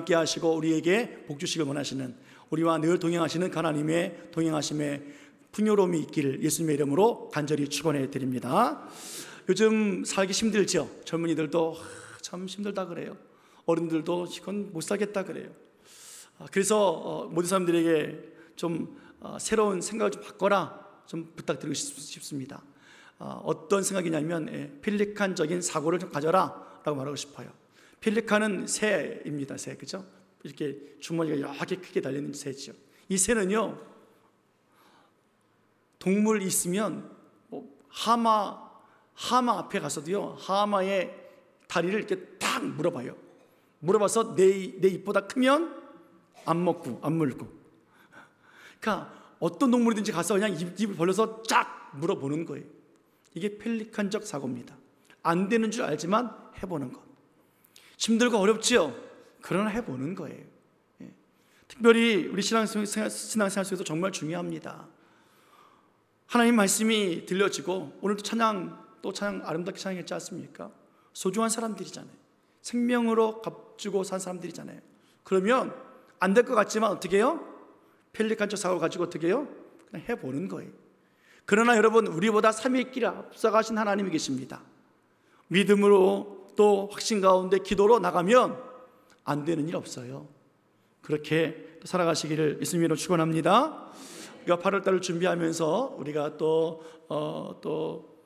함께 하시고 우리에게 복 주시길 원하시는, 우리와 늘 동행하시는 하나님의 동행하심에 풍요로움이 있기를 예수님의 이름으로 간절히 축원해 드립니다. 요즘 살기 힘들죠. 젊은이들도 참 힘들다 그래요. 어른들도 이건 못 살겠다 그래요. 그래서 모든 사람들에게 좀 새로운 생각을 좀 바꿔라 좀 부탁드리고 싶습니다. 어떤 생각이냐면 펠리칸적인 사고를 좀 가져라 라고 말하고 싶어요. 펠리칸은 새입니다. 새, 그죠? 이렇게 주머니가 이렇게 크게 달리는 새죠. 이 새는요, 동물 있으면 하마 앞에 가서도요, 하마의 다리를 이렇게 딱 물어봐요. 물어봐서 내 입보다 크면 안 먹고 안 물고. 그러니까 어떤 동물이든지 가서 그냥 입을 벌려서 쫙 물어보는 거예요. 이게 펠리칸적 사고입니다. 안 되는 줄 알지만 해보는 것. 힘들고 어렵지요? 그러나 해보는 거예요. 특별히 우리 신앙생활 속에서 정말 중요합니다. 하나님 말씀이 들려지고 오늘도 찬양 아름답게 찬양했지 않습니까? 소중한 사람들이잖아요. 생명으로 값주고 산 사람들이잖아요. 그러면 안 될 것 같지만 어떻게 해요? 펠리칸적 사고를 가지고 어떻게 해요? 그냥 해보는 거예요. 그러나 여러분, 우리보다 삼위의 길을 앞서가신 하나님이 계십니다. 믿음으로 또 확신 가운데 기도로 나가면 안 되는 일 없어요. 그렇게 살아가시기를 예수님으로 축원합니다. 우리가 8월달을 준비하면서 우리가 또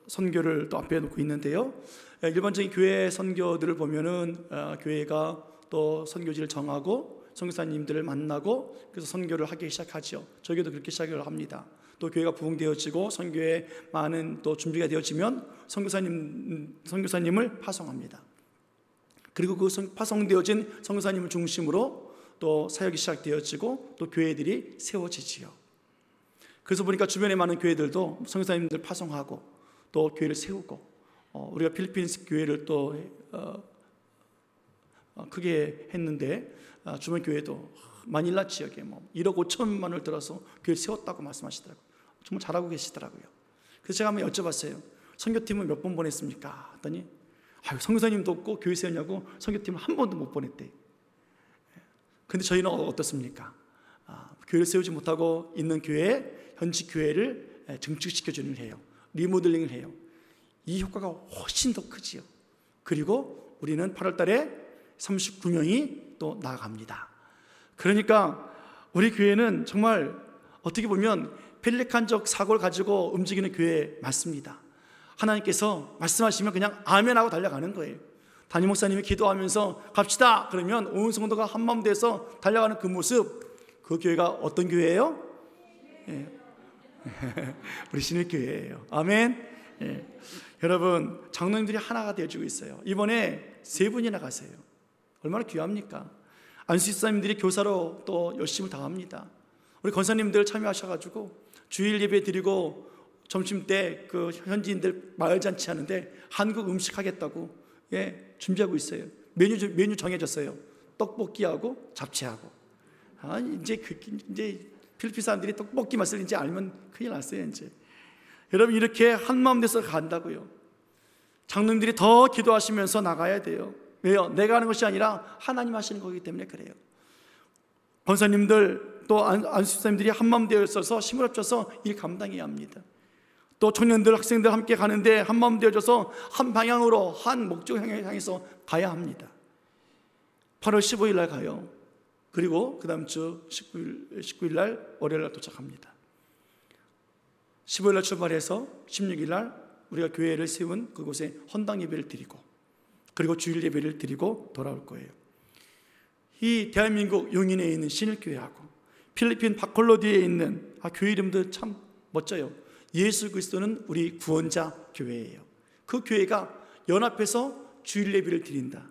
선교를 또 앞에 놓고 있는데요. 일반적인 교회 선교들을 보면은 교회가 또 선교지를 정하고 선교사님들을 만나고 그래서 선교를 하기 시작하죠. 저희도 그렇게 시작을 합니다. 또 교회가 부흥되어지고 선교에 많은 또 준비가 되어지면 선교사님을 파송합니다. 그리고 그 파송되어진 선교사님을 중심으로 또 사역이 시작되어지고 또 교회들이 세워지지요. 그래서 보니까 주변에 많은 교회들도 선교사님들 파송하고 또 교회를 세우고 우리가 필리핀스 교회를 또 크게 했는데 주변 교회도 마닐라 지역에 1억 5천만 원을 들어서 교회를 세웠다고 말씀하시더라고요. 정말 잘하고 계시더라고요. 그래서 제가 한번 여쭤봤어요. 선교팀은 몇 번 보냈습니까? 했더니 선교사님도 없고 교회 세우냐고 선교팀을 한 번도 못 보냈대. 근데 저희는 어떻습니까? 교회를 세우지 못하고 있는 교회에 현지 교회를 증축시켜주는 해요. 리모델링을 해요. 이 효과가 훨씬 더 크지요. 그리고 우리는 8월 달에 39명이 또 나아갑니다. 그러니까 우리 교회는 정말 어떻게 보면 펠리칸적 사고를 가지고 움직이는 교회 맞습니다. 하나님께서 말씀하시면 그냥 아멘하고 달려가는 거예요. 담임 목사님이 기도하면서 갑시다 그러면 온 성도가 한마음 돼서 달려가는 그 모습, 그 교회가 어떤 교회예요? 우리 신일교회예요. 아멘. 여러분, 장로님들이 하나가 되어주고 있어요. 이번에 3분이나 가세요. 얼마나 귀합니까? 안수집사님들이 교사로 또 열심을 다합니다. 우리 권사님들 참여하셔가지고 주일 예배 드리고 점심 때 그 현지인들 마을 잔치 하는데 한국 음식 하겠다고 준비하고 있어요. 메뉴 정해졌어요. 떡볶이하고 잡채하고. 이제 필리핀 사람들이 떡볶이 맛을 이제 알면 큰일 났어요. 이제 여러분, 이렇게 한마음 돼서 간다고요. 장로님들이 더 기도하시면서 나가야 돼요. 왜요? 내가 하는 것이 아니라 하나님 하시는 거기 때문에 그래요. 권사님들 또 안수집사님들이 한마음 되어 있어서 힘을 합쳐서 일 감당해야 합니다. 또 청년들, 학생들 함께 가는데 한마음 되어져서 한 방향으로 한 목적을 향해서 가야 합니다. 8월 15일 날 가요. 그리고 그 다음 주 19일 날 월요일 날 도착합니다. 15일 날 출발해서 16일 날 우리가 교회를 세운 그곳에 헌당 예배를 드리고 그리고 주일 예배를 드리고 돌아올 거예요. 이 대한민국 용인에 있는 신일교회하고 필리핀 바콜로디에 있는 교회 이름도 참 멋져요. 예수 그리스도는 우리 구원자 교회예요. 그 교회가 연합해서 주일 예배를 드린다.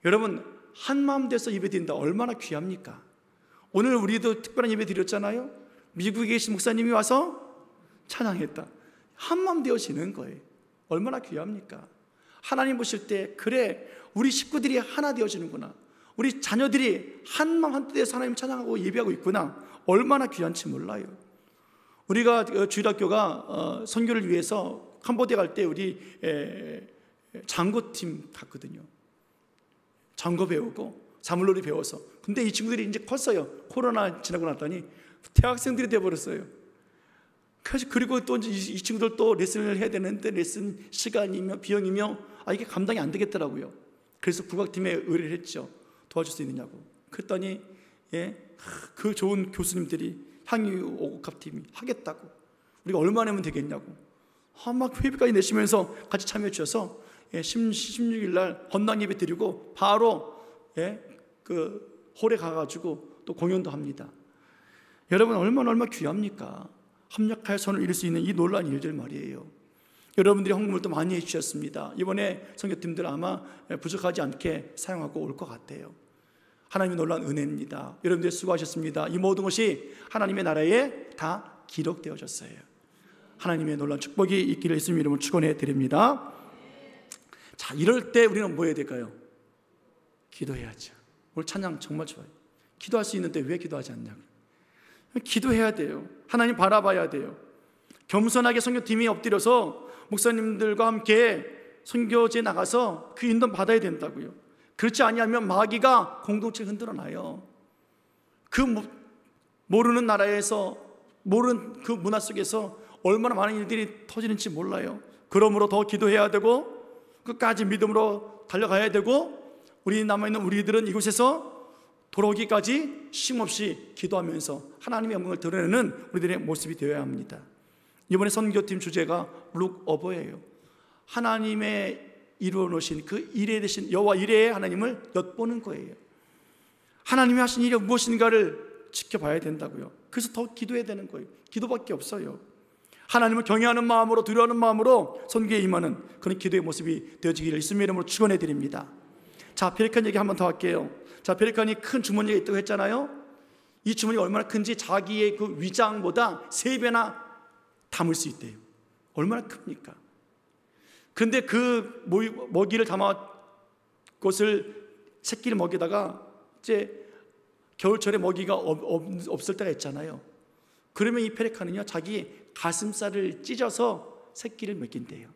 여러분, 한마음 돼서 예배 드린다. 얼마나 귀합니까? 오늘 우리도 특별한 예배 드렸잖아요. 미국에 계신 목사님이 와서 찬양했다. 한마음 되어지는 거예요. 얼마나 귀합니까? 하나님 보실 때 그래, 우리 식구들이 하나 되어지는구나. 우리 자녀들이 한마음 한뜻에서 하나님 찬양하고 예배하고 있구나. 얼마나 귀한지 몰라요. 우리가 주일학교가 선교를 위해서 캄보디아 갈 때 우리 장고팀 갔거든요. 장고 배우고 사물놀이 배워서. 근데 이 친구들이 이제 컸어요. 코로나 지나고 났더니 대학생들이 되어버렸어요. 그리고 또 이 친구들 또 레슨을 해야 되는데 레슨 시간이며 비용이며 이게 감당이 안 되겠더라고요. 그래서 국악팀에 의뢰를 했죠. 도와줄 수 있느냐고. 그랬더니 그 좋은 교수님들이 향유옥합팀이 하겠다고, 우리가 얼마 내면 되겠냐고 막 회비까지 내시면서 같이 참여해 주셔서 16일 날 헌당 예배 드리고 바로 그 홀에 가가지고 또 공연도 합니다. 여러분 얼마나 귀합니까? 합력하여 손을 이룰 수 있는 이 놀라운 일들 말이에요. 여러분들이 헌금을 많이 해주셨습니다. 이번에 선교팀들 아마 부족하지 않게 사용하고 올 것 같아요. 하나님의 놀라운 은혜입니다. 여러분들 수고하셨습니다. 이 모든 것이 하나님의 나라에 다 기록되어졌어요. 하나님의 놀라운 축복이 있기를 예수님 이름으로 축원해 드립니다. 자, 이럴 때 우리는 뭐 해야 될까요? 기도해야죠. 오늘 찬양 정말 좋아요. 기도할 수 있는데 왜 기도하지 않냐고. 기도해야 돼요. 하나님 바라봐야 돼요. 겸손하게 선교팀이 엎드려서 목사님들과 함께 선교지에 나가서 그 인도 받아야 된다고요. 그렇지 아니하면 마귀가 공동체를 흔들어 놔요. 그 모르는 나라에서, 모르는 그 문화 속에서 얼마나 많은 일들이 터지는지 몰라요. 그러므로 더 기도해야 되고 끝까지 믿음으로 달려가야 되고, 우리 남아있는 우리들은 이곳에서 돌아오기까지 쉼없이 기도하면서 하나님의 영광을 드러내는 우리들의 모습이 되어야 합니다. 이번에 선교팀 주제가 Look Over예요. 하나님의 이루어 놓으신 그 일에 대신 여호와 이레의 하나님을 엿보는 거예요. 하나님이 하신 일이 무엇인가를 지켜봐야 된다고요. 그래서 더 기도해야 되는 거예요. 기도밖에 없어요. 하나님을 경외하는 마음으로, 두려워하는 마음으로 선교에 임하는 그런 기도의 모습이 되어지기를 예수님의 이름으로 축원해 드립니다. 자, 베레칸 얘기 한 번 더 할게요. 자, 베레칸이 큰 주머니가 있다고 했잖아요. 이 주머니가 얼마나 큰지 자기의 그 위장보다 3배나 담을 수 있대요. 얼마나 큽니까? 그런데 그 먹이를 담아 것을 새끼를 먹이다가 이제 겨울철에 먹이가 없을 때가 있잖아요. 그러면 이 페레칸은요, 자기 가슴살을 찢어서 새끼를 먹인대요.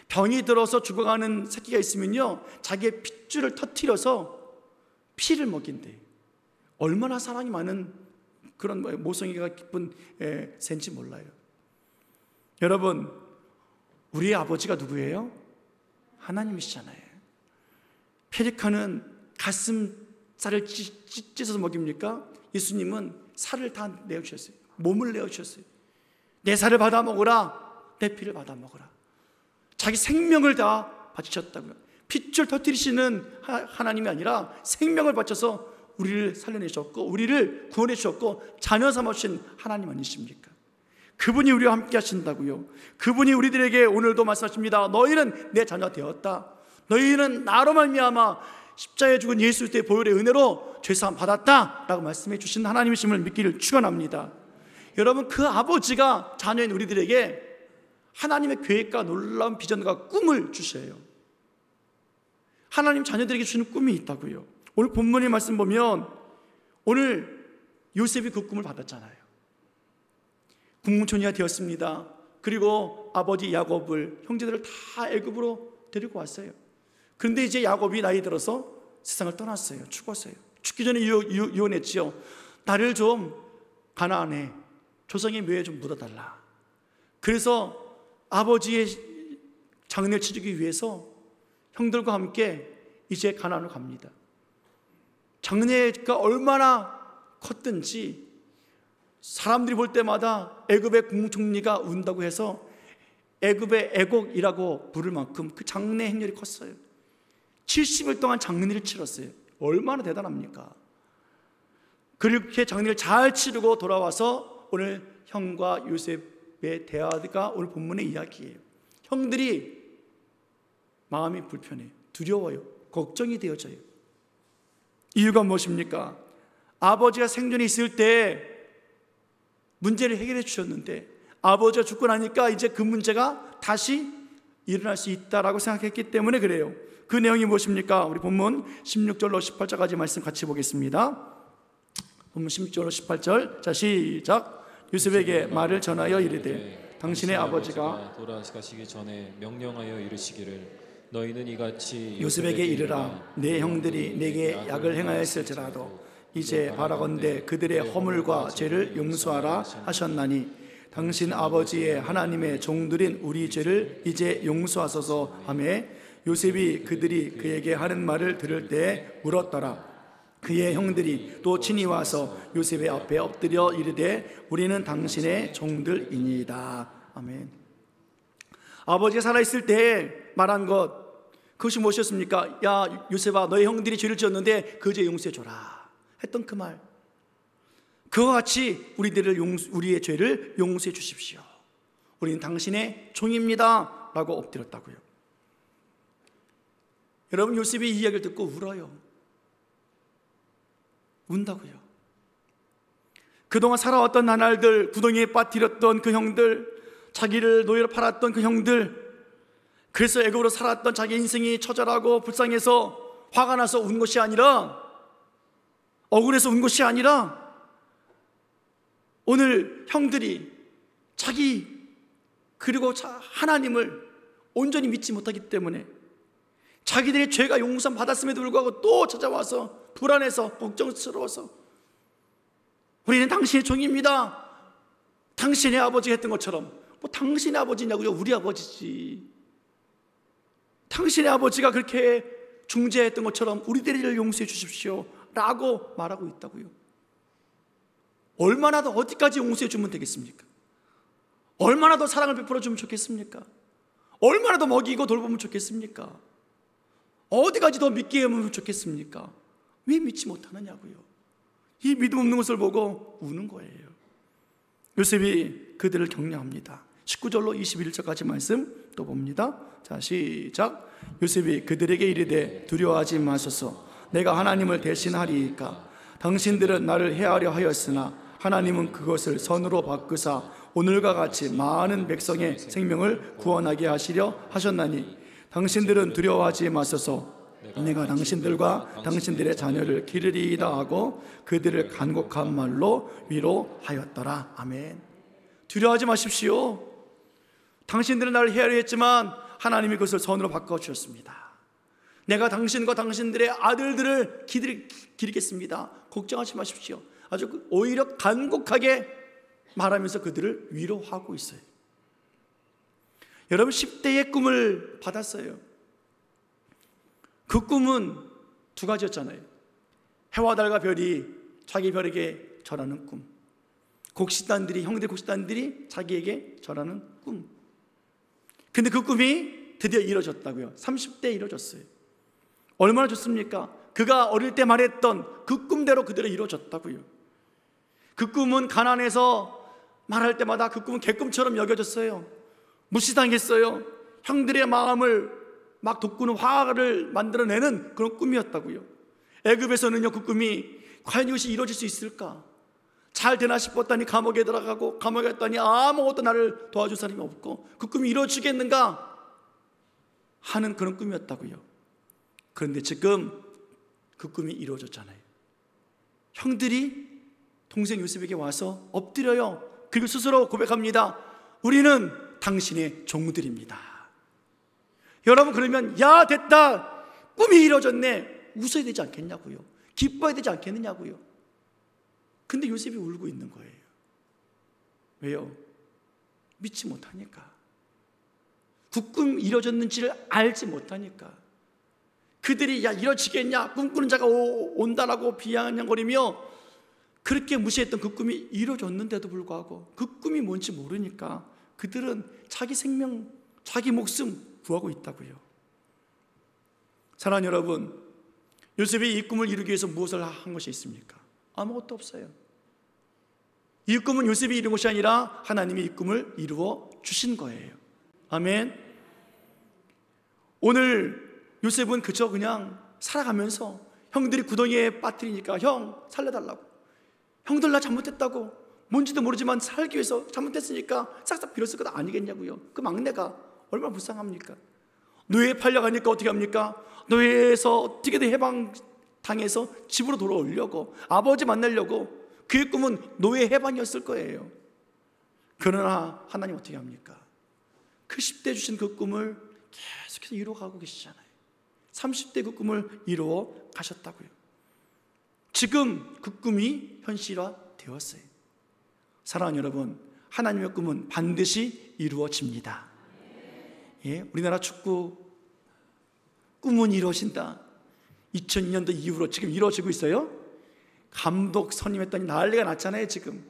병이 들어서 죽어가는 새끼가 있으면요, 자기의 핏줄을 터뜨려서 피를 먹인대요. 얼마나 사랑이 많은 그런 모성애가 깊은 새인지 몰라요. 여러분, 우리의 아버지가 누구예요? 하나님이시잖아요. 페레칸은 가슴살을 찢어서 먹입니까? 예수님은 살을 다 내어주셨어요. 몸을 내어주셨어요. 내 살을 받아 먹으라, 내 피를 받아 먹으라. 자기 생명을 다 바치셨다고요. 핏줄 터뜨리시는 하나님이 아니라 생명을 바쳐서 우리를 살려내셨고 우리를 구원해 주셨고 자녀 삼으신 하나님 아니십니까? 그분이 우리와 함께 하신다고요. 그분이 우리들에게 오늘도 말씀하십니다. 너희는 내 자녀 되었다. 너희는 나로 말미암아 십자가에 죽은 예수 그리스도의 보혈의 은혜로 죄사함 받았다 라고 말씀해 주신 하나님이심을 믿기를 축원합니다. 여러분, 그 아버지가 자녀인 우리들에게 하나님의 계획과 놀라운 비전과 꿈을 주셔요. 하나님 자녀들에게 주시는 꿈이 있다고요. 오늘 본문의 말씀 보면 오늘 요셉이 그 꿈을 받았잖아요. 국문초리가 되었습니다. 그리고 아버지 야곱을, 형제들을 다 애굽으로 데리고 왔어요. 그런데 이제 야곱이 나이 들어서 세상을 떠났어요. 죽었어요. 죽기 전에 유언했지요. 나를 좀 가나안에 조상의 묘에 좀 묻어달라. 그래서 아버지의 장례를 치르기 위해서 형들과 함께 이제 가나안으로 갑니다. 장례가 얼마나 컸든지 사람들이 볼 때마다 애굽의 국무총리가 운다고 해서 애굽의 애곡이라고 부를 만큼 그 장례 행렬이 컸어요. 70일 동안 장례를 치렀어요. 얼마나 대단합니까? 그렇게 장례를 잘 치르고 돌아와서 오늘 형과 요셉의 대화가 오늘 본문의 이야기예요. 형들이 마음이 불편해요. 두려워요. 걱정이 되어져요. 이유가 무엇입니까? 아버지가 생존에 있을 때 문제를 해결해 주셨는데 아버지가 죽고 나니까 이제 그 문제가 다시 일어날 수 있다라고 생각했기 때문에 그래요. 그 내용이 무엇입니까? 우리 본문 16절로 18절까지 말씀 같이 보겠습니다. 본문 16절로 18절. 자, 시작. 요셉에게 말을 전하여 이르되 당신의 아버지가 돌아가시기 전에 명령하여 이르시기를 너희는 이같이 요셉에게 이르라. 내 형들이 내게 약을 행하였을지라도 이제 바라건대 그들의 허물과 죄를 용서하라 하셨나니 당신 아버지의 하나님의 종들인 우리 죄를 이제 용서하소서 하며 요셉이 그들이 그에게 하는 말을 들을 때 물었더라. 그의 형들이 또 친히 와서 요셉의 앞에 엎드려 이르되 우리는 당신의 종들이니이다. 아멘. 아버지가 살아있을 때 말한 것, 그것이 무엇이었습니까? 야 요셉아, 너의 형들이 죄를 지었는데 그 죄 용서해줘라 했던 그 말, 그와 같이 우리의 죄를 용서해 주십시오. 우리는 당신의 종입니다 라고 엎드렸다고요. 여러분, 요셉이 이 이야기를 듣고 울어요. 운다고요. 그동안 살아왔던 나날들, 구덩이에 빠뜨렸던 그 형들, 자기를 노예로 팔았던 그 형들, 그래서 애굽으로 살았던 자기 인생이 처절하고 불쌍해서 화가 나서 운 것이 아니라, 억울해서 운 것이 아니라, 오늘 형들이 자기 그리고 하나님을 온전히 믿지 못하기 때문에 자기들의 죄가 용서 받았음에도 불구하고 또 찾아와서 불안해서 걱정스러워서 우리는 당신의 종입니다. 당신의 아버지가 했던 것처럼, 뭐 당신의 아버지냐고요? 우리 아버지지. 당신의 아버지가 그렇게 중재했던 것처럼 우리들을 용서해 주십시오 라고 말하고 있다고요. 얼마나 더 어디까지 용서해 주면 되겠습니까? 얼마나 더 사랑을 베풀어 주면 좋겠습니까? 얼마나 더 먹이고 돌보면 좋겠습니까? 어디까지 더 믿게 하면 좋겠습니까? 왜 믿지 못하느냐고요. 이 믿음 없는 것을 보고 우는 거예요. 요셉이 그들을 격려합니다. 19절로 21절까지 말씀 또 봅니다. 자, 시작. 요셉이 그들에게 이르되 두려워하지 마소서. 내가 하나님을 대신하리이까. 당신들은 나를 해하려 하였으나 하나님은 그것을 선으로 바꾸사 오늘과 같이 많은 백성의 생명을 구원하게 하시려 하셨나니 당신들은 두려워하지 마소서. 내가 당신들과 당신들의 자녀를 기르리이다 하고 그들을 간곡한 말로 위로하였더라. 아멘. 두려워하지 마십시오. 당신들은 나를 해하려 했지만 하나님이 그것을 선으로 바꿔주셨습니다. 내가 당신과 당신들의 아들들을 기르겠습니다. 걱정하지 마십시오. 아주 오히려 간곡하게 말하면서 그들을 위로하고 있어요. 여러분, 10대의 꿈을 받았어요. 그 꿈은 두 가지였잖아요. 해와 달과 별이 자기 별에게 절하는 꿈, 형들 곡식단들이 자기에게 절하는 꿈. 근데 그 꿈이 드디어 이루어졌다고요. 30대에 이루어졌어요. 얼마나 좋습니까? 그가 어릴 때 말했던 그 꿈대로 그대로 이루어졌다고요. 그 꿈은 가난해서 말할 때마다 그 꿈은 개꿈처럼 여겨졌어요. 무시당했어요. 형들의 마음을 막 돋구는 화를 만들어내는 그런 꿈이었다고요. 애굽에서는요, 그 꿈이 과연 이것이 이루어질 수 있을까? 잘 되나 싶었더니 감옥에 들어가고, 감옥에 갔더니 아무것도 나를 도와줄 사람이 없고, 그 꿈이 이루어지겠는가 하는 그런 꿈이었다고요. 그런데 지금 그 꿈이 이루어졌잖아요. 형들이 동생 요셉에게 와서 엎드려요. 그리고 스스로 고백합니다. 우리는 당신의 종들입니다. 여러분, 그러면 야 됐다, 꿈이 이루어졌네, 웃어야 되지 않겠냐고요. 기뻐야 되지 않겠느냐고요. 근데 요셉이 울고 있는 거예요. 왜요? 믿지 못하니까. 그 꿈 이루어졌는지를 알지 못하니까. 그들이 야 이루어지겠냐, 꿈꾸는 자가 온다라고 비아냥거리며 그렇게 무시했던 그 꿈이 이루어졌는데도 불구하고 그 꿈이 뭔지 모르니까 그들은 자기 생명, 자기 목숨 구하고 있다고요. 사랑하는 여러분, 요셉이 이 꿈을 이루기 위해서 무엇을 한 것이 있습니까? 아무것도 없어요. 이 꿈은 요셉이 이룬 것이 아니라 하나님이 이 꿈을 이루어 주신 거예요. 아멘. 오늘 요셉은 그저 그냥 살아가면서 형들이 구덩이에 빠뜨리니까 형 살려달라고, 형들 나 잘못했다고, 뭔지도 모르지만 살기 위해서 잘못했으니까 싹싹 빌었을 것 아니겠냐고요. 그 막내가 얼마나 불쌍합니까? 노예에 팔려가니까 어떻게 합니까? 노예에서 어떻게든 해방당해서 집으로 돌아오려고, 아버지 만나려고, 그의 꿈은 노예 해방이었을 거예요. 그러나 하나님 어떻게 합니까? 그 10대 주신 그 꿈을 계속해서 이루어가고 계시잖아요. 30대 그 꿈을 이루어 가셨다고요. 지금 그 꿈이 현실화되었어요. 사랑하는 여러분, 하나님의 꿈은 반드시 이루어집니다. 예, 우리나라 축구 꿈은 이루어진다. 2002년도 이후로 지금 이루어지고 있어요. 감독 선임했더니 난리가 났잖아요. 지금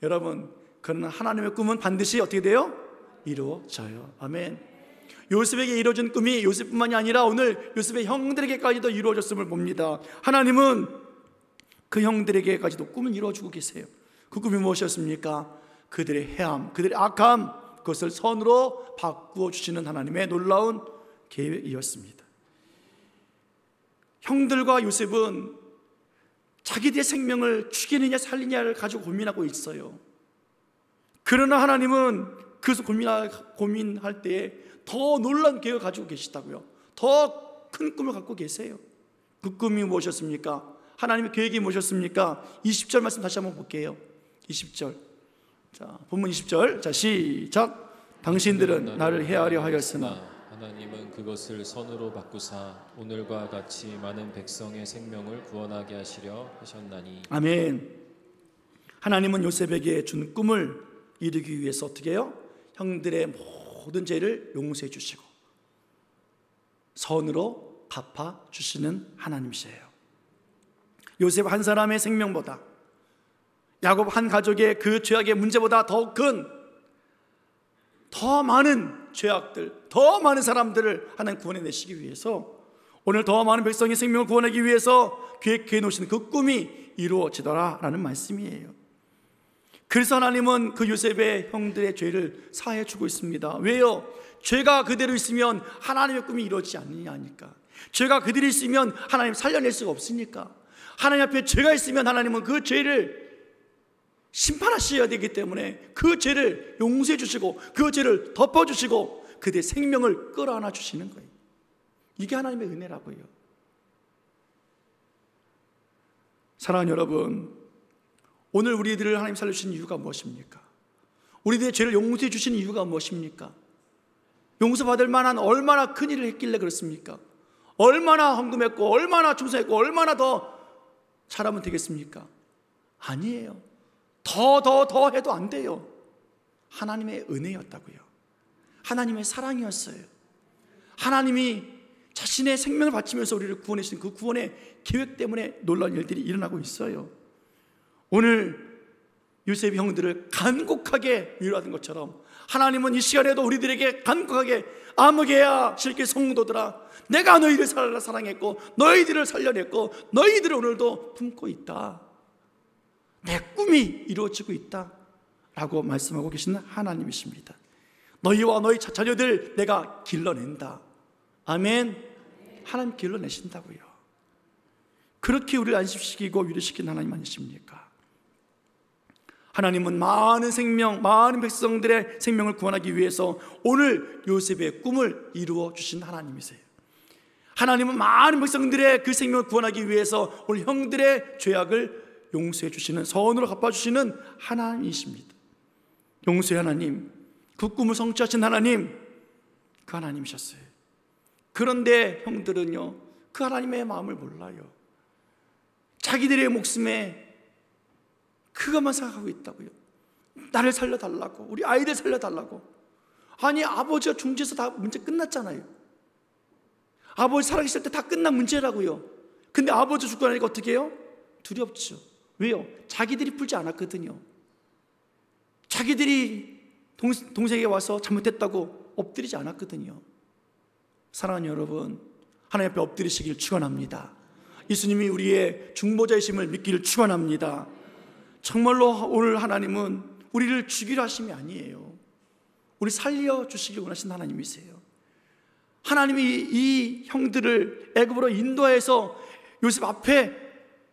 여러분, 그러나 하나님의 꿈은 반드시 어떻게 돼요? 이루어져요. 아멘. 요셉에게 이루어진 꿈이 요셉뿐만이 아니라 오늘 요셉의 형들에게까지도 이루어졌음을 봅니다. 하나님은 그 형들에게까지도 꿈을 이루어주고 계세요. 그 꿈이 무엇이었습니까? 그들의 해함, 그들의 악함, 그것을 선으로 바꾸어 주시는 하나님의 놀라운 계획이었습니다. 형들과 요셉은 자기들의 생명을 죽이느냐 살리냐를 가지고 고민하고 있어요. 그러나 하나님은 그래서 고민할 때에 더 놀라운 계획을 가지고 계시다고요. 더 큰 꿈을 갖고 계세요. 그 꿈이 무엇이었습니까? 하나님의 계획이 무엇이었습니까? 20절 말씀 다시 한번 볼게요. 20절. 자, 본문 20절. 자, 시작. 당신들은 나를 해하려 하였으나 하나님은 그것을 선으로 바꾸사 오늘과 같이 많은 백성의 생명을 구원하게 하시려 하셨나니. 아멘. 하나님은 요셉에게 준 꿈을 이루기 위해서 어떻게 해요? 형들의 모든 죄를 용서해 주시고 선으로 갚아 주시는 하나님이세요. 요셉 한 사람의 생명보다, 야곱 한 가족의 그 죄악의 문제보다 더 많은 죄악들, 더 많은 사람들을 하나님 구원해 내시기 위해서, 오늘 더 많은 백성의 생명을 구원하기 위해서 계획해 놓으신 그 꿈이 이루어지더라라는 말씀이에요. 그래서 하나님은 그 요셉의 형들의 죄를 사해 주고 있습니다. 왜요? 죄가 그대로 있으면 하나님의 꿈이 이루어지지 않느냐니까. 죄가 그대로 있으면 하나님 살려낼 수가 없으니까. 하나님 앞에 죄가 있으면 하나님은 그 죄를 심판하셔야 되기 때문에 그 죄를 용서해 주시고 그 죄를 덮어주시고 그들의 생명을 끌어안아 주시는 거예요. 이게 하나님의 은혜라고요. 사랑하는 여러분, 오늘 우리들을 하나님 살려주신 이유가 무엇입니까? 우리들의 죄를 용서해 주신 이유가 무엇입니까? 용서받을 만한 얼마나 큰 일을 했길래 그렇습니까? 얼마나 헌금했고 얼마나 충성했고 얼마나 더 잘하면 되겠습니까? 아니에요. 더 해도 안 돼요. 하나님의 은혜였다고요. 하나님의 사랑이었어요. 하나님이 자신의 생명을 바치면서 우리를 구원해 주신 그 구원의 계획 때문에 놀라운 일들이 일어나고 있어요. 오늘 요셉의 형들을 간곡하게 위로하던 것처럼 하나님은 이 시간에도 우리들에게 간곡하게 아무개야 실제 성도들아, 내가 너희를 사랑했고 너희들을 살려냈고 너희들을 오늘도 품고 있다. 내 꿈이 이루어지고 있다 라고 말씀하고 계시는 하나님이십니다. 너희와 너희 자녀들 내가 길러낸다. 아멘. 하나님 길러내신다고요. 그렇게 우리를 안심시키고 위로시킨 하나님 아니십니까? 하나님은 많은 생명, 많은 백성들의 생명을 구원하기 위해서 오늘 요셉의 꿈을 이루어 주신 하나님이세요. 하나님은 많은 백성들의 그 생명을 구원하기 위해서 오늘 형들의 죄악을 용서해 주시는, 선으로 갚아주시는 하나님이십니다. 용서의 하나님, 그 꿈을 성취하신 하나님, 그 하나님이셨어요. 그런데 형들은요, 그 하나님의 마음을 몰라요. 자기들의 목숨에 그것만 생각하고 있다고요. 나를 살려달라고, 우리 아이들 살려달라고. 아니, 아버지가 중지해서 다 문제 끝났잖아요. 아버지 살아계실 때 다 끝난 문제라고요. 근데 아버지 죽고 나니까 어떻게 해요? 두렵죠. 왜요? 자기들이 풀지 않았거든요. 자기들이 동생에게 와서 잘못했다고 엎드리지 않았거든요. 사랑하는 여러분, 하나님 앞에 엎드리시길 축원합니다. 예수님이 우리의 중보자이심을 믿기를 축원합니다. 정말로 오늘 하나님은 우리를 죽이려 하심이 아니에요. 우리 살려주시길 원하신 하나님이세요. 하나님이 이 형들을 애굽으로 인도해서 요셉 앞에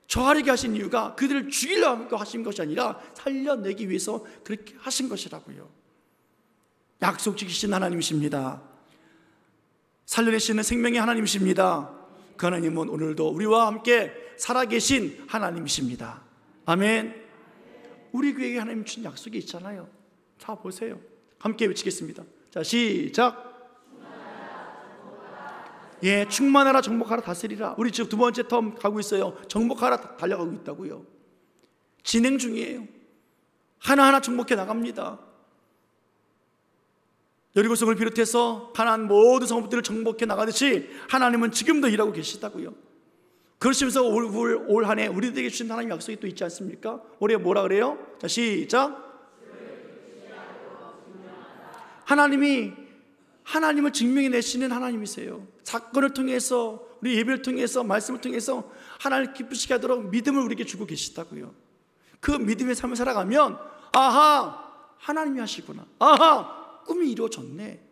저하게 하신 이유가 그들을 죽이려 하신 것이 아니라 살려내기 위해서 그렇게 하신 것이라고요. 약속 지키신 하나님이십니다. 살려내시는 생명의 하나님이십니다. 그 하나님은 오늘도 우리와 함께 살아계신 하나님이십니다. 아멘. 우리 교회에 하나님 준 약속이 있잖아요. 자, 보세요. 함께 외치겠습니다. 자, 시작. 예, 충만하라, 정복하라, 다스리라. 우리 지금 두 번째 텀 가고 있어요. 정복하라 달려가고 있다고요. 진행 중이에요. 하나하나 정복해 나갑니다. 여리고성을 비롯해서 가나안 모든 성읍들을 정복해 나가듯이 하나님은 지금도 일하고 계시다고요. 그러시면서 올 한 해 우리들에게 주신 하나님의 약속이 또 있지 않습니까? 올해 뭐라 그래요? 자, 시작. 하나님을 증명해내시는 하나님이세요. 사건을 통해서, 우리 예배를 통해서, 말씀을 통해서 하나님을 기쁘시게 하도록 믿음을 우리에게 주고 계시다고요. 그 믿음의 삶을 살아가면 아하, 하나님이 하시구나. 아하, 꿈이 이루어졌네.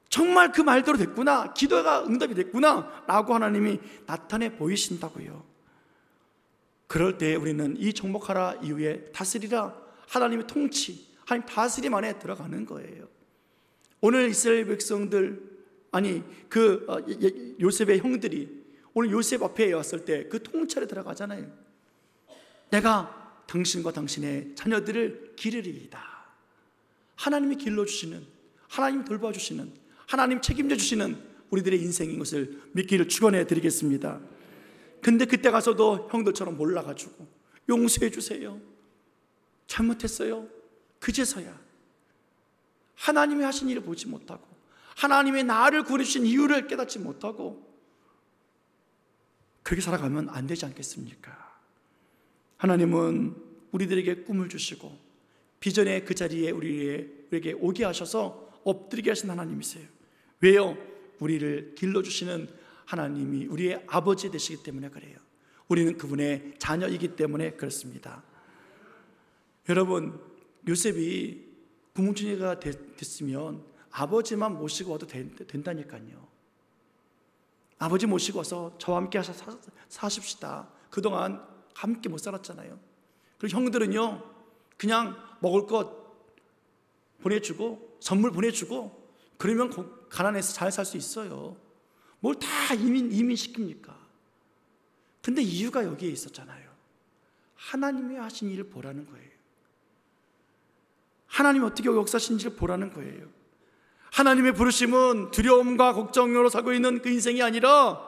정말 그 말대로 됐구나. 기도가 응답이 됐구나 라고 하나님이 나타내 보이신다고요. 그럴 때 우리는 이 정복하라 이후에 다스리라, 하나님의 통치, 하나님 다스림 안에 들어가는 거예요. 오늘 이스라엘 백성들, 아니 요셉의 형들이 오늘 요셉 앞에 왔을 때 그 통찰에 들어가잖아요. 내가 당신과 당신의 자녀들을 기르리이다. 하나님이 길러주시는, 하나님이 돌봐주시는, 하나님 책임져 주시는 우리들의 인생인 것을 믿기를 축원해 드리겠습니다. 근데 그때 가서도 형들처럼 몰라가지고 용서해 주세요, 잘못했어요, 그제서야 하나님이 하신 일을 보지 못하고 하나님의 나를 구원해 주신 이유를 깨닫지 못하고 그렇게 살아가면 안 되지 않겠습니까? 하나님은 우리들에게 꿈을 주시고 비전의 그 자리에 우리에게 오게 하셔서 엎드리게 하신 하나님이세요. 왜요? 우리를 길러주시는 하나님이 우리의 아버지 되시기 때문에 그래요. 우리는 그분의 자녀이기 때문에 그렇습니다. 여러분, 요셉이 부모주의가 됐으면 아버지만 모시고 와도 된다니까요. 아버지 모시고 와서 저와 함께 사십시다. 그동안 함께 못 살았잖아요. 그리고 형들은요, 그냥 먹을 것 보내주고 선물 보내주고 그러면 가난해서 잘 살 수 있어요. 뭘 다 이민시킵니까? 근데 이유가 여기에 있었잖아요. 하나님이 하신 일을 보라는 거예요. 하나님이 어떻게 역사하신지를 보라는 거예요. 하나님의 부르심은 두려움과 걱정으로 살고 있는 그 인생이 아니라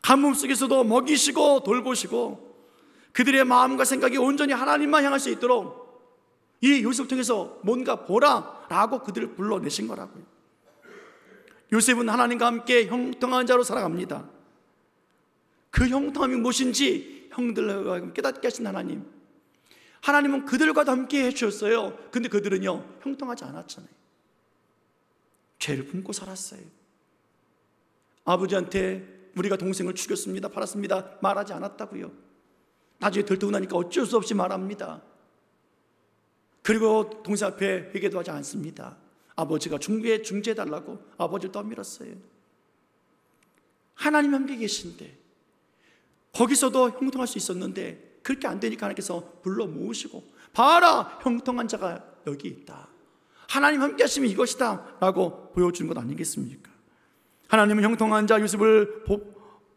가뭄 속에서도 먹이시고 돌보시고 그들의 마음과 생각이 온전히 하나님만 향할 수 있도록 이 요셉을 통해서 뭔가 보라 라고 그들을 불러내신 거라고요. 요셉은 하나님과 함께 형통한 자로 살아갑니다. 그 형통함이 무엇인지 형들과 깨닫게 하신 하나님, 하나님은 그들과도 함께 해주셨어요. 근데 그들은요, 형통하지 않았잖아요. 죄를 품고 살았어요. 아버지한테 우리가 동생을 죽였습니다, 팔았습니다 말하지 않았다고요. 나중에 들뜨고 나니까 어쩔 수 없이 말합니다. 그리고 동생 앞에 회개도 하지 않습니다. 아버지가 중재해달라고 아버지를 떠밀었어요. 하나님 함께 계신데 거기서도 형통할 수 있었는데 그렇게 안 되니까 하나님께서 불러 모으시고 봐라, 형통한 자가 여기 있다, 하나님 함께 하시면 이것이다 라고 보여주는 것 아니겠습니까? 하나님은 형통한 자 요셉을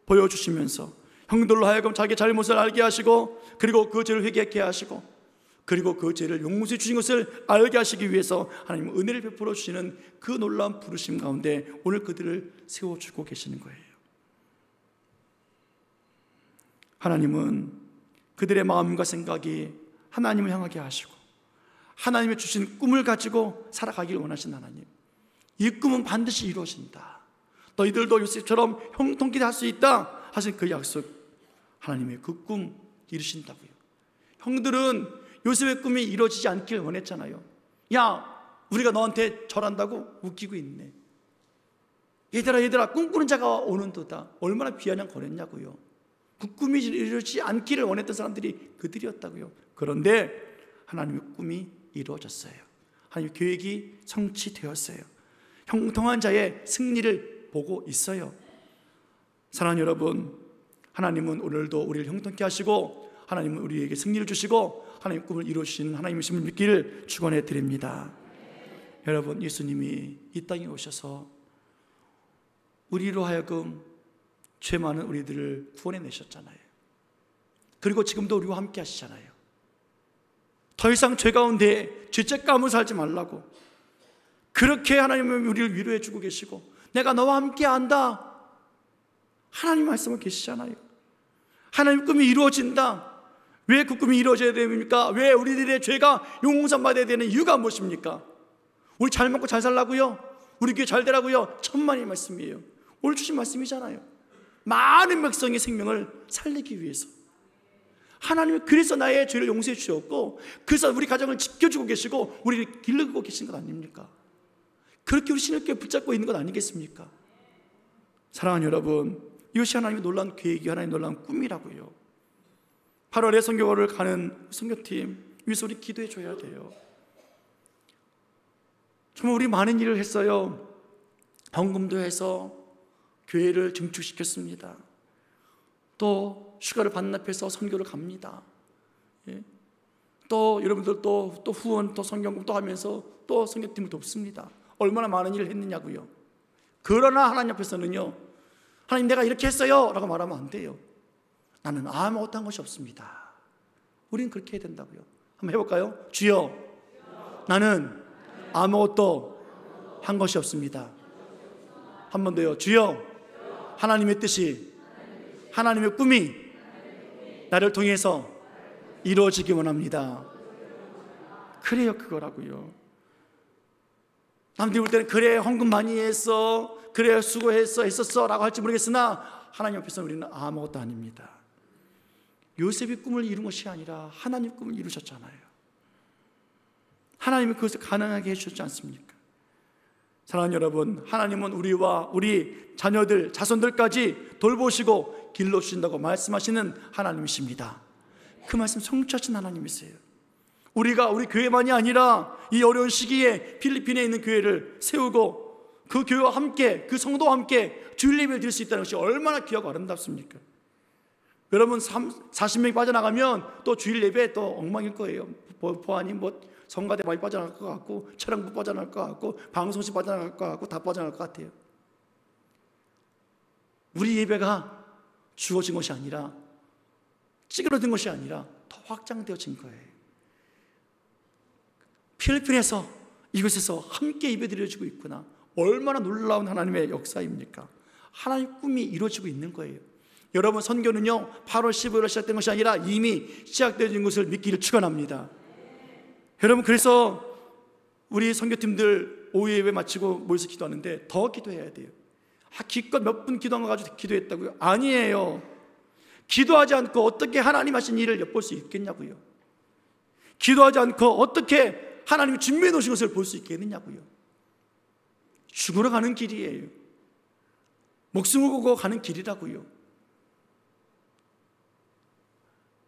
보여주시면서 형들로 하여금 자기 잘못을 알게 하시고 그리고 그 죄를 회개하게 하시고 그리고 그 죄를 용서해 주신 것을 알게 하시기 위해서 하나님은 은혜를 베풀어 주시는 그 놀라운 부르심 가운데 오늘 그들을 세워주고 계시는 거예요. 하나님은 그들의 마음과 생각이 하나님을 향하게 하시고 하나님의 주신 꿈을 가지고 살아가기를 원하신 하나님, 이 꿈은 반드시 이루어진다, 너희들도 요셉처럼 형통케 할 수 있다 하신 그 약속, 하나님의 그 꿈 이루신다고요. 형들은 요셉의 꿈이 이루어지지 않길 원했잖아요. 야, 우리가 너한테 절한다고 웃기고 있네. 얘들아 꿈꾸는 자가 오는도다. 얼마나 비아냥 거렸냐고요. 그 꿈이 이루어지지 않기를 원했던 사람들이 그들이었다고요. 그런데 하나님의 꿈이 이루어졌어요. 하나님의 계획이 성취되었어요. 형통한 자의 승리를 보고 있어요. 사랑하는 여러분, 하나님은 오늘도 우리를 형통케 하시고 하나님은 우리에게 승리를 주시고 하나님의 꿈을 이루시는 하나님이심을 믿기를 축원해 드립니다. 여러분, 예수님이 이 땅에 오셔서 우리로 하여금 죄 많은 우리들을 구원해 내셨잖아요. 그리고 지금도 우리와 함께 하시잖아요. 더 이상 죄 가운데 죄책감을 살지 말라고 그렇게 하나님은 우리를 위로해 주고 계시고 내가 너와 함께 한다. 하나님 말씀은 계시잖아요. 하나님 꿈이 이루어진다. 왜 그 꿈이 이루어져야 됩니까? 왜 우리들의 죄가 용서받아야 되는 이유가 무엇입니까? 우리 잘 먹고 잘 살라고요? 우리 교회 잘 되라고요? 천만의 말씀이에요. 오늘 주신 말씀이잖아요. 많은 백성의 생명을 살리기 위해서. 하나님이 그래서 나의 죄를 용서해 주셨고, 그래서 우리 가정을 지켜주고 계시고 우리를 길러주고 계신 것 아닙니까? 그렇게 우리 신을게 붙잡고 있는 것 아니겠습니까? 사랑하는 여러분, 이것이 하나님의 놀라운 계획이, 하나님의 놀라운 꿈이라고요. 8월에 선교를 가는 선교팀 위해서 우리 기도해 줘야 돼요. 정말 우리 많은 일을 했어요. 헌금도 해서 교회를 증축시켰습니다. 또 휴가를 반납해서 선교를 갑니다. 예. 또 여러분들 또 후원, 또 성경금 또 하면서 또 선교팀을 돕습니다. 얼마나 많은 일을 했느냐고요. 그러나 하나님 앞에서는요, 하나님 내가 이렇게 했어요 라고 말하면 안 돼요. 나는 아무것도 한 것이 없습니다. 우리는 그렇게 해야 된다고요. 한번 해볼까요? 주여, 나는 아무것도 한 것이 없습니다. 한 번 더요. 주여, 하나님의 뜻이, 하나님의 꿈이 나를 통해서 이루어지기 원합니다. 그래요, 그거라고요. 남들이 볼 때는 그래 헌금 많이 했어, 그래 수고했어, 했었어 라고 할지 모르겠으나 하나님 앞에서 우리는 아무것도 아닙니다. 요셉이 꿈을 이룬 것이 아니라 하나님 꿈을 이루셨잖아요. 하나님이 그것을 가능하게 해주셨지 않습니까? 사랑하는 여러분, 하나님은 우리와 우리 자녀들, 자손들까지 돌보시고 길러주신다고 말씀하시는 하나님이십니다. 그 말씀 성취하신 하나님이세요. 우리가 우리 교회만이 아니라 이 어려운 시기에 필리핀에 있는 교회를 세우고 그 교회와 함께, 그 성도와 함께 주일 예배를 드릴 수 있다는 것이 얼마나 귀하고 아름답습니까? 여러분 40명이 빠져나가면 또 주일 예배 또 엉망일 거예요. 보아니 성가대 많이 빠져나갈 것 같고, 촬영부 빠져나갈 것 같고, 방송실 빠져나갈 것 같고, 다 빠져나갈 것 같아요. 우리 예배가 주어진 것이 아니라, 찌그러진 것이 아니라 더 확장되어진 거예요. 필리핀에서, 이곳에서 함께 예배 드려지고 있구나. 얼마나 놀라운 하나님의 역사입니까? 하나님의 꿈이 이루어지고 있는 거예요. 여러분, 선교는요 8월 15일에 시작된 것이 아니라 이미 시작되어진 것을 믿기를 축원합니다. 여러분, 그래서 우리 선교팀들 오후 예배 마치고 모여서 기도하는데 더 기도해야 돼요. 기껏 몇 분 기도한 거 가지고 기도했다고요? 아니에요. 기도하지 않고 어떻게 하나님 하신 일을 엿볼 수 있겠냐고요. 기도하지 않고 어떻게 하나님이 준비해 놓으신 것을 볼 수 있겠느냐고요. 죽으러 가는 길이에요. 목숨을 걸고 가는 길이라고요.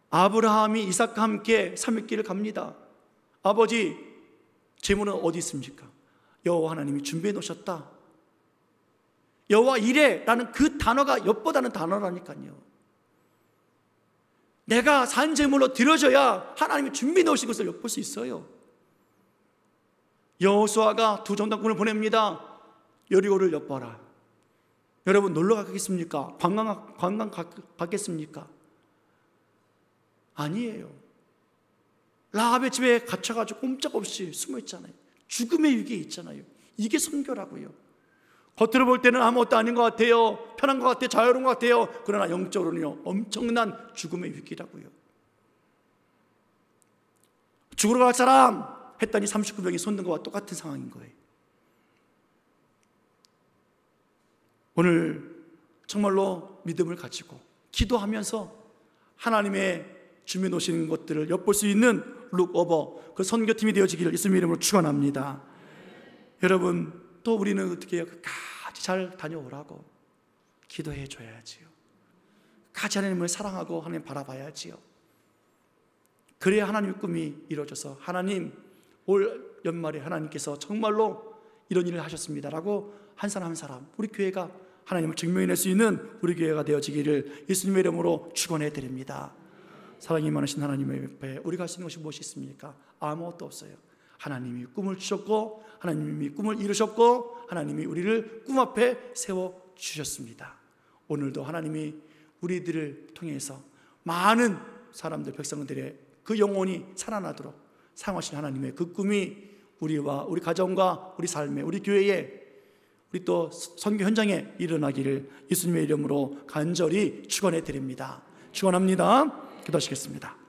아브라함이 이삭과 함께 삶의 길을 갑니다. 아버지, 재물은 어디 있습니까? 여호와 하나님이 준비해 놓으셨다. 여호와 이레라는 그 단어가 엿보다는 단어라니까요. 내가 산 재물로 드려져야 하나님이 준비해 놓으신 것을 엿볼 수 있어요. 여호수아가 두 전당꾼을 보냅니다. 여리고를 엿봐라. 여러분, 놀러 가겠습니까? 관광 가겠습니까? 아니에요. 라합의 집에 갇혀가지고 꼼짝없이 숨어있잖아요. 죽음의 위기에 있잖아요. 이게 선교라고요. 겉으로 볼 때는 아무것도 아닌 것 같아요. 편한 것 같아요. 자유로운 것 같아요. 그러나 영적으로는요 엄청난 죽음의 위기라고요. 죽으러 갈 사람 했더니 39명이 손든 것과 똑같은 상황인 거예요. 오늘 정말로 믿음을 가지고 기도하면서 하나님의 주며 놓으시는 것들을 엿볼 수 있는 룩오버, 그 선교팀이 되어지기를 예수님 이름으로 축원합니다. 여러분, 또 우리는 어떻게 해요? 같이 잘 다녀오라고 기도해 줘야지요. 같이 하나님을 사랑하고 하나님 바라봐야지요. 그래야 하나님의 꿈이 이루어져서 하나님, 올 연말에 하나님께서 정말로 이런 일을 하셨습니다라고 한 사람 한 사람, 우리 교회가 하나님을 증명해낼 수 있는 우리 교회가 되어지기를 예수님의 이름으로 축원해 드립니다. 사랑이 많으신 하나님의 옆에 우리가 할 수 있는 것이 무엇이 있습니까? 아무것도 없어요. 하나님이 꿈을 주셨고, 하나님이 꿈을 이루셨고, 하나님이 우리를 꿈 앞에 세워주셨습니다. 오늘도 하나님이 우리들을 통해서 많은 사람들, 백성들의 그 영혼이 살아나도록 사용하신 하나님의 그 꿈이 우리와 우리 가정과 우리 삶에, 우리 교회에, 우리 또 선교 현장에 일어나기를 예수님의 이름으로 간절히 축원해 드립니다. 축원합니다. 기도하시겠습니다.